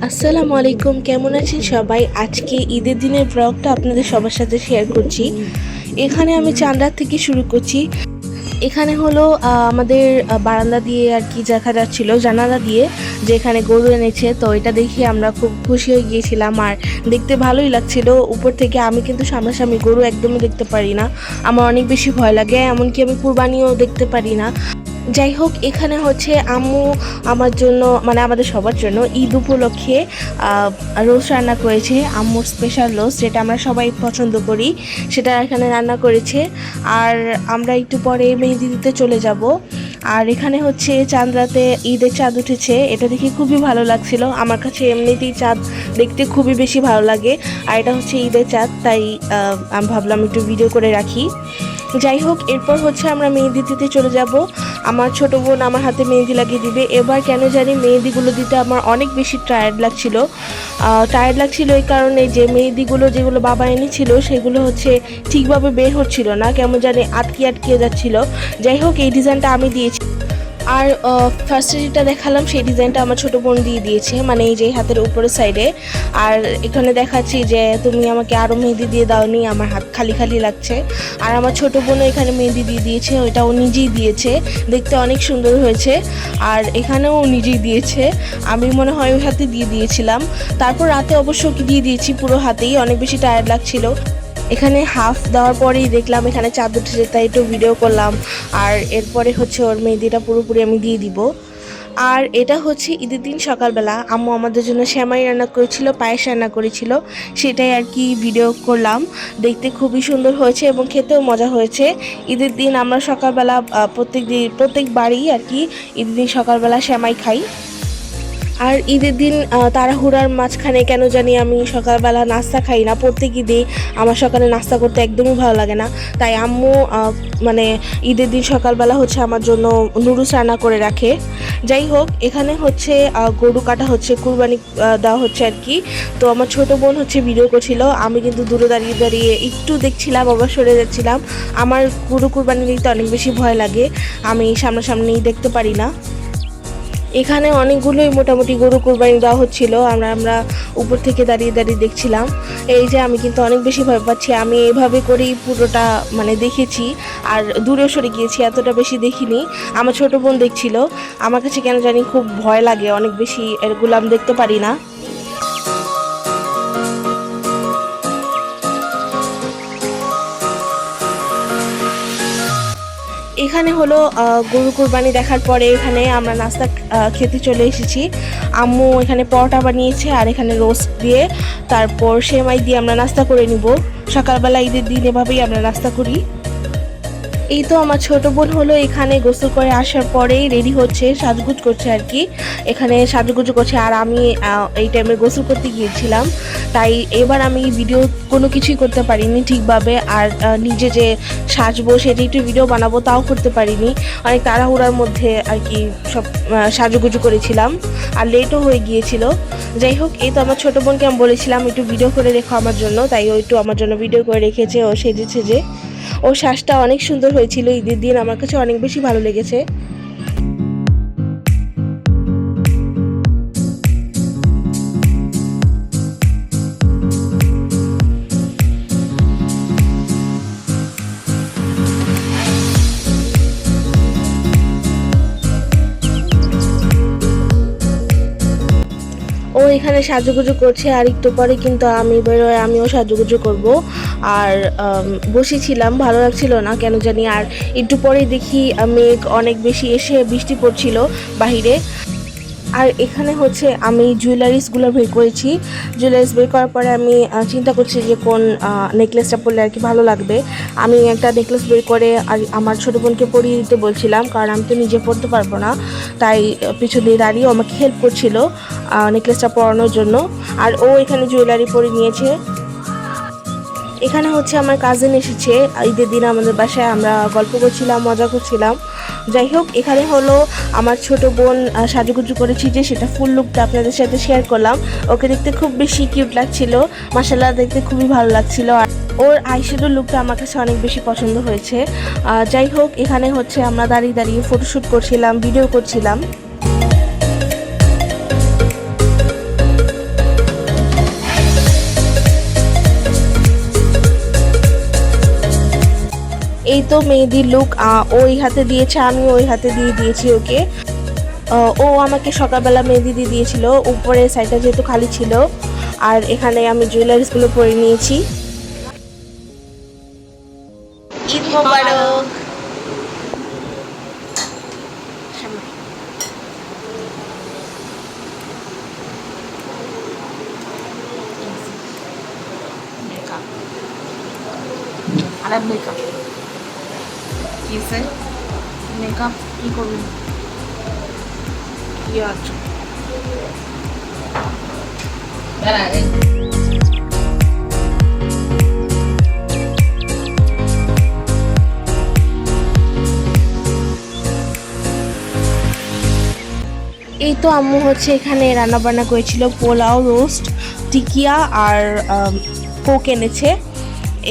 আসসালামু আলাইকুম, কেমন আছেন সবাই? আজকে ঈদের দিনের ব্লগটা আপনাদের সবার সাথে শেয়ার করছি। এখানে আমি চাঁদরাত থেকে শুরু করছি। এখানে হলো আমাদের বারান্দা দিয়ে আর কি দেখা যাচ্ছিল, জানালা দিয়ে, যে এখানে গরু এনেছে। তো এটা দেখে আমরা খুব খুশি হয়ে গিয়েছিলাম আর দেখতে ভালোই লাগছিল উপর থেকে। আমি কিন্তু সামনাসামনি গরু একদমই দেখতে পারি না, আমার অনেক বেশি ভয় লাগে, এমনকি আমি কুরবানিও দেখতে পারি না। যাই হোক, এখানে হচ্ছে আম্মু আমার জন্য, মানে আমাদের সবার জন্য ঈদ উপলক্ষে রোস্ট রান্না করেছে। আম্মুর স্পেশাল রোস্ট, যেটা আমরা সবাই পছন্দ করি, সেটা এখানে রান্না করেছে। আর আমরা একটু পরে মেহেদি দিতে চলে যাব। আর এখানে হচ্ছে চাঁদ রাতে ঈদের চাঁদ উঠেছে, এটা দেখে খুবই ভালো লাগছিল। আমার কাছে এমনিতেই চাঁদ দেখতে খুবই বেশি ভালো লাগে, আর এটা হচ্ছে ঈদের চাঁদ, তাই আমি ভাবলাম একটু ভিডিও করে রাখি। যাই হোক, এরপর হচ্ছে আমরা মেহেদি দিতে চলে যাব। আমার ছোট বোন আমার হাতে মেহেদি লাগিয়ে দিবে। এবার কেন জানি মেহেদিগুলো দিতে আমার অনেক বেশি টায়ার্ড লাগছিল এই কারণে যে মেহেদিগুলো যেগুলো বাবা এনেছিল সেগুলো হচ্ছে ঠিকভাবে বের হচ্ছিল না, কেমন জানি আটকে যাচ্ছিল। যাই হোক, এই ডিজাইনটা আমি দিয়েছি। আর ফার্স্টে যেটা দেখালাম সেই ডিজাইনটা আমার ছোটো বোন দিয়ে দিয়েছে, মানে এই যে হাতের উপরের সাইডে। আর এখানে দেখাচ্ছি যে তুমি আমাকে আরও মেহেদি দিয়ে দাওনি, আমার হাত খালি খালি লাগছে। আর আমার ছোটো বোনও এখানে মেহেদি দিয়ে দিয়েছে, ওইটা ও নিজেই দিয়েছে, দেখতে অনেক সুন্দর হয়েছে। আর এখানেও ও নিজেই দিয়েছে, আমি মনে হয় ওই হাতে দিয়ে দিয়েছিলাম। তারপর রাতে অবশ্য দিয়ে দিয়েছি পুরো হাতেই, অনেক বেশি টায়ার্ড লাগছিল। এখানে হাফ দেওয়ার পরেই দেখলাম এখানে চাঁদ উঠেছে, তাই একটু ভিডিও করলাম। আর এরপরে হচ্ছে ওর মেহেদিটা পুরোপুরি আমি দিয়ে দিব। আর এটা হচ্ছে ঈদের দিন সকালবেলা আম্মু আমাদের জন্য সেমাই রান্না করেছিল, পায়েস রান্না করেছিল, সেটাই আর কি ভিডিও করলাম। দেখতে খুবই সুন্দর হয়েছে এবং খেতেও মজা হয়েছে। ঈদের দিন আমরা সকালবেলা প্রত্যেকবারই আর কি ঈদের দিন সকালবেলা সেমাই খাই। আর ঈদের দিন তাড়াহুড়ার মাঝখানে কেন জানি আমি সকালবেলা নাস্তা খাই না। প্রত্যেক ঈদে আমার সকালে নাস্তা করতে একদমই ভালো লাগে না, তাই আম্মু মানে ঈদের দিন সকালবেলা হচ্ছে আমার জন্য নুডলস রান্না করে রাখে। যাই হোক, এখানে হচ্ছে গরু কাটা হচ্ছে, কুরবানি দেওয়া হচ্ছে আর কি। তো আমার ছোট বোন হচ্ছে ভিডিও করছিল, আমি কিন্তু দূরে দাঁড়িয়ে দাঁড়িয়ে একটু দেখছিলাম, আবার সরে যাচ্ছিলাম। আমার গরু কুরবানি দিতে অনেক বেশি ভয় লাগে, আমি সামনাসামনি দেখতে পারি না। এখানে অনেকগুলোই মোটামুটি গরু কুরবানি দেওয়া হচ্ছিল, আমরা উপর থেকে দাঁড়িয়ে দাঁড়িয়ে দেখছিলাম। এই যে আমি কিন্তু অনেক বেশি ভয় পাচ্ছি, আমি এভাবে করেই পুরোটা মানে দেখেছি, আর দূরেও সরে গিয়েছি, এতটা বেশি দেখিনি। আমার ছোট বোন দেখছিল, আমার কাছে কেন জানি খুব ভয় লাগে অনেক বেশি, এগুলো আমি দেখতে পারি না। এখানে হলো গরু কুরবানি দেখার পরে এখানে আমরা নাস্তা খেতে চলে এসেছি। আম্মু এখানে পরোটা বানিয়েছে, আর এখানে রোস্ট দিয়ে, তারপর সেমাই দিয়ে আমরা নাস্তা করে নিব। সকালবেলা ঈদের দিন এভাবেই আমরা নাস্তা করি। এই তো আমার ছোট বোন হলো এখানে গোসল করে আসার পরেই রেডি হচ্ছে, সাজগুজ করছে আর কি, এখানে সাজুগুজু করছে। আর আমি এই টাইমে গোসল করতে গিয়েছিলাম, তাই এবার আমি ভিডিও কোনো কিছুই করতে পারিনি ঠিকভাবে। আর নিজে যে সাজবো সেটা একটু ভিডিও বানাবো তাও করতে পারিনি, অনেক তাড়াহুড়ার মধ্যে আর কি সব সাজুগুজু করেছিলাম, আর লেটও হয়ে গিয়েছিল। যাই হোক, এই তো আমার ছোটো বোনকে আমি বলেছিলাম একটু ভিডিও করে রেখো আমার জন্য, তাই ও একটু আমার জন্য ভিডিও করে রেখেছে। ও সেজেছে, ও শ্বাসটা অনেক সুন্দর হয়েছিল ঈদের দিন, আমার কাছে অনেক বেশি ভালো লেগেছে। ও এখানে সাজুগুজু করছে, আর একটু পরে কিন্তু আমি বেরোয় আমিও সাজুগুজু করব। আর বসেছিলাম, ভালো লাগছিল না কেন জানি। আর একটু পরে দেখি মেঘ অনেক বেশি এসে বৃষ্টি পড়ছিল বাহিরে। আর এখানে হচ্ছে আমি জুয়েলারিসগুলো বের করেছি। জুয়েলারিস বের করার পরে আমি চিন্তা করছি যে কোন নেকলেসটা পরলে আর কি ভালো লাগবে। আমি একটা নেকলেস বের করে আর আমার ছোটো বোনকে পরিয়ে দিতে বলছিলাম, কারণ আমি তো নিজে পরতে পারবো না, তাই পিছন দিয়ে দাঁড়িয়ে আমাকে হেল্প করছিল নেকলেসটা পরানোর জন্য। আর ও এখানে জুয়েলারি পরে নিয়েছে। এখানে হচ্ছে আমার কাজিন এসেছে ঈদের দিন আমাদের বাসায়, আমরা গল্প করছিলাম, মজা করছিলাম। যাই হোক, এখানে হলো আমার ছোট বোন সাজুগুজু করেছি, যে সেটা ফুল লুকটা আপনাদের সাথে শেয়ার করলাম। ওকে দেখতে খুব বেশি কিউট লাগছিল, মাশাআল্লাহ দেখতে খুবই ভালো লাগছিল। আর ওর আইশ্যাডো লুকটা আমার কাছে অনেক বেশি পছন্দ হয়েছে। যাই হোক, এখানে হচ্ছে আমরা দাঁড়িয়ে দাঁড়িয়ে ফটোশ্যুট করছিলাম, ভিডিও করছিলাম। এই তো মেহেদির লুক, ওই হাতে দিয়েছে, আমি ওই হাতে দিয়ে দিয়েছি ওকে। ও আমাকে সকালবেলা মেহেদি দিয়ে দিয়েছিল, উপরে সাইডটা যেহেতু খালি ছিল। আর এখানে আমি জুয়েলারিসগুলো পরে নিয়েছি। ঈদ মোবারক। আরে মেকআপ কিসে মেকআপ কি করবেন? কি আছে এই তো আম্মু হচ্ছে এখানে রান্না বান্না করেছিল, পোলাও, রোস্ট, টিকিয়া আর কোক এনেছে।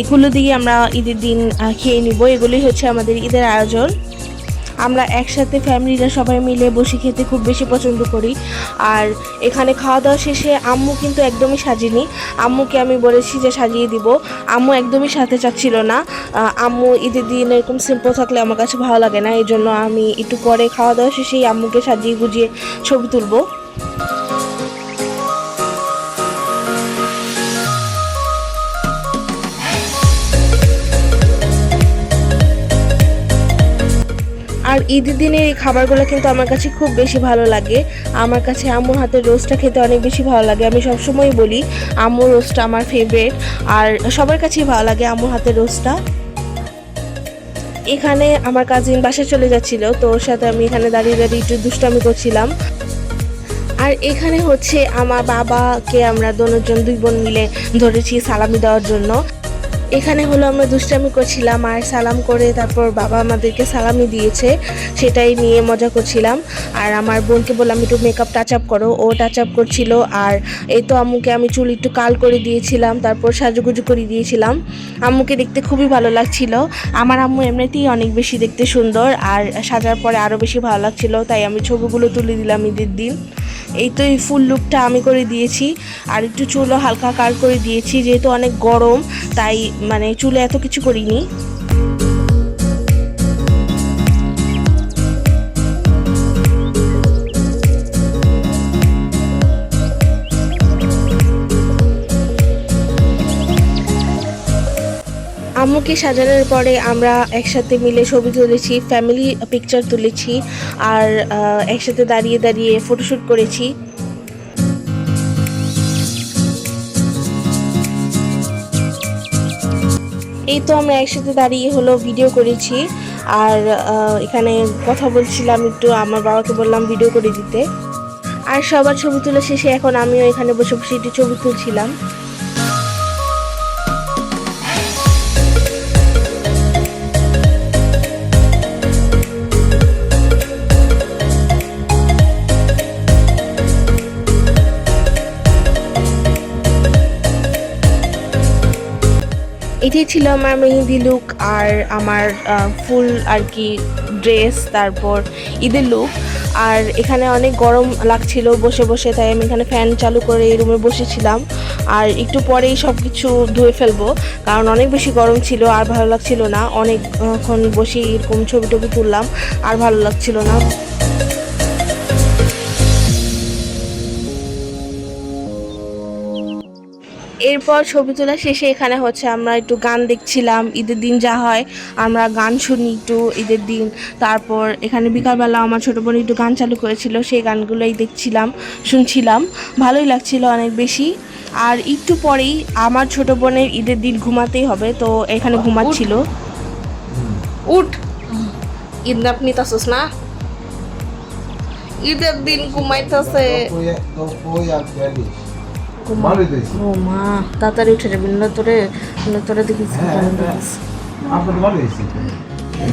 এগুলো দিয়ে আমরা ঈদের দিন খেয়ে নিব। এগুলোই হচ্ছে আমাদের ঈদের আয়োজন। আমরা একসাথে ফ্যামিলিরা সবাই মিলে বসে খেতে খুব বেশি পছন্দ করি। আর এখানে খাওয়া দাওয়া শেষে আম্মু কিন্তু একদমই সাজেনি। আম্মুকে আমি বলেছি যে সাজিয়ে দিব, আম্মু একদমই সাথে চাচ্ছিল না। আম্মু ঈদের দিন এরকম সিম্পল থাকলে আমার কাছে ভালো লাগে না, এই জন্য আমি একটু পরে খাওয়া দাওয়া শেষেই আম্মুকে সাজিয়ে গুজিয়ে ছবি তুলবো। আর ঈদের দিনের এই খাবারগুলো কিন্তু আমার কাছে খুব বেশি ভালো লাগে। আমার কাছে আম্মুর হাতের রোস্টটা খেতে অনেক বেশি ভালো লাগে। আমি সবসময়ই বলি আম্মুর রোস্টটা আমার ফেভারিট, আর সবার কাছেই ভালো লাগে আম্মুর হাতের রোস্টটা। এখানে আমার কাজিন বাসায় চলে যাচ্ছিল, তো ওর সাথে আমি এখানে দাঁড়িয়ে দাঁড়িয়ে একটু দুষ্টামি করছিলাম। আর এখানে হচ্ছে আমার বাবাকে আমরা দুজন দুই বোন মিলে ধরেছি সালামি দেওয়ার জন্য। এখানে হলো আমরা দুষ্টামি করছিলাম আর সালাম করে তারপর বাবা আমাদেরকে সালামি দিয়েছে, সেটাই নিয়ে মজা করছিলাম। আর আমার বোনকে বললাম একটু মেকআপ টাচ আপ করো, ও টাচ আপ করছিল। আর এই তো আম্মুকে আমি চুল একটু কাল করে দিয়েছিলাম, তারপর সাজুগুজু করে দিয়েছিলাম। আম্মুকে দেখতে খুবই ভালো লাগছিল। আমার আম্মু এমনিতেই অনেক বেশি দেখতে সুন্দর, আর সাজার পরে আরও বেশি ভালো লাগছিল, তাই আমি ছবিগুলো তুলে দিলাম ঈদের দিন। এই তো এই ফুল লুকটা আমি করে দিয়েছি, আর একটু চুলও হালকা কাল করে দিয়েছি, যেহেতু অনেক গরম তাই মানে চুলে এত কিছু করিনি। আম্মুকে সাজানোর পরে আমরা একসাথে মিলে ছবি তুলেছি, ফ্যামিলি পিকচার তুলেছি, আর একসাথে দাঁড়িয়ে দাঁড়িয়ে ফটোশ্যুট করেছি। এই তো আমরা একসাথে দাঁড়িয়ে হলো ভিডিও করেছি, আর এখানে কথা বলছিলাম একটু, আমার বাবাকে বললাম ভিডিও করে দিতে। আর সবার ছবি তোলা শেষে এখন আমিও এখানে বসে বসে একটু ছবি তুলছিলাম। এটাই ছিল আমার মেহেদি লুক আর আমার ফুল আর কি ড্রেস, তারপর ঈদের লুক। আর এখানে অনেক গরম লাগছিল বসে বসে, তাই আমি এখানে ফ্যান চালু করে এই রুমে বসেছিলাম। আর একটু পরেই সব কিছু ধুয়ে ফেলবো, কারণ অনেক বেশি গরম ছিল আর ভালো লাগছিল না। অনেকক্ষণ বসে এরকম ছবি টবি তুললাম আর ভালো লাগছিল না। এরপর ছবি তোলা শেষে এখানে হচ্ছে আমরা একটু গান দেখছিলাম। ঈদের দিন যা হয় আমরা গান শুনি একটু ঈদের দিন। তারপর এখানে বিকালবেলা আমার ছোটো বোন একটু গান চালু করেছিল, সেই গানগুলোই দেখছিলাম, শুনছিলাম, ভালোই লাগছিল অনেক বেশি। আর একটু পরেই আমার ছোটো বোনের ঈদের দিন ঘুমাতেই হবে, তো এখানে ঘুমাচ্ছিল। উঠ, ঈদ আপনি তাসোস না, ঈদের দিন ঘুমাইতেছে। মা তাড়াতাড়ি উঠে যাবি না, তোরে দেখিস।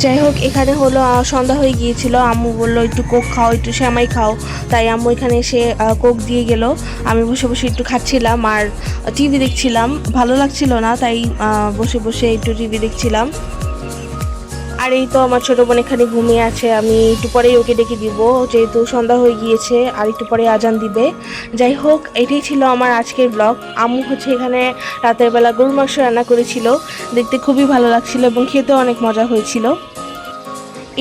যাই হোক, এখানে হলো সন্ধ্যা হয়ে গিয়েছিল। আম্মু বললো একটু কোক খাও, একটু শ্যামাই খাও, তাই আম্মু এখানে এসে কোক দিয়ে গেল। আমি বসে বসে একটু খাচ্ছিলাম আর টিভি দেখছিলাম, ভালো লাগছিল না তাই বসে বসে একটু টিভি দেখছিলাম। আর এই তো আমার ছোট বোন এখানে ঘুমিয়ে আছে, আমি একটু পরেই ওকে ডেকে দিব, যেহেতু সন্ধ্যা হয়ে গিয়েছে আর একটু পরে আজান দিবে। যাই হোক, এটাই ছিল আমার আজকের ব্লগ। আম্মু হচ্ছে এখানে রাতের বেলা গরুর মাংস রান্না করেছিল, দেখতে খুবই ভালো লাগছিল এবং খেতেও অনেক মজা হয়েছিল।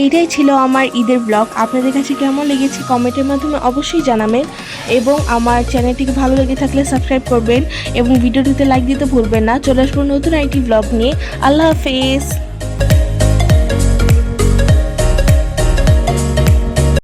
এইটাই ছিল আমার ঈদের ব্লগ। আপনাদের কাছে কেমন লেগেছে কমেন্টের মাধ্যমে অবশ্যই জানাবেন, এবং আমার চ্যানেলটিকে ভালো লেগে থাকলে সাবস্ক্রাইব করবেন এবং ভিডিওটিতে লাইক দিতে ভুলবেন না। চলে আসবো নতুন আরেকটি ব্লগ নিয়ে। আল্লাহ হাফেজ।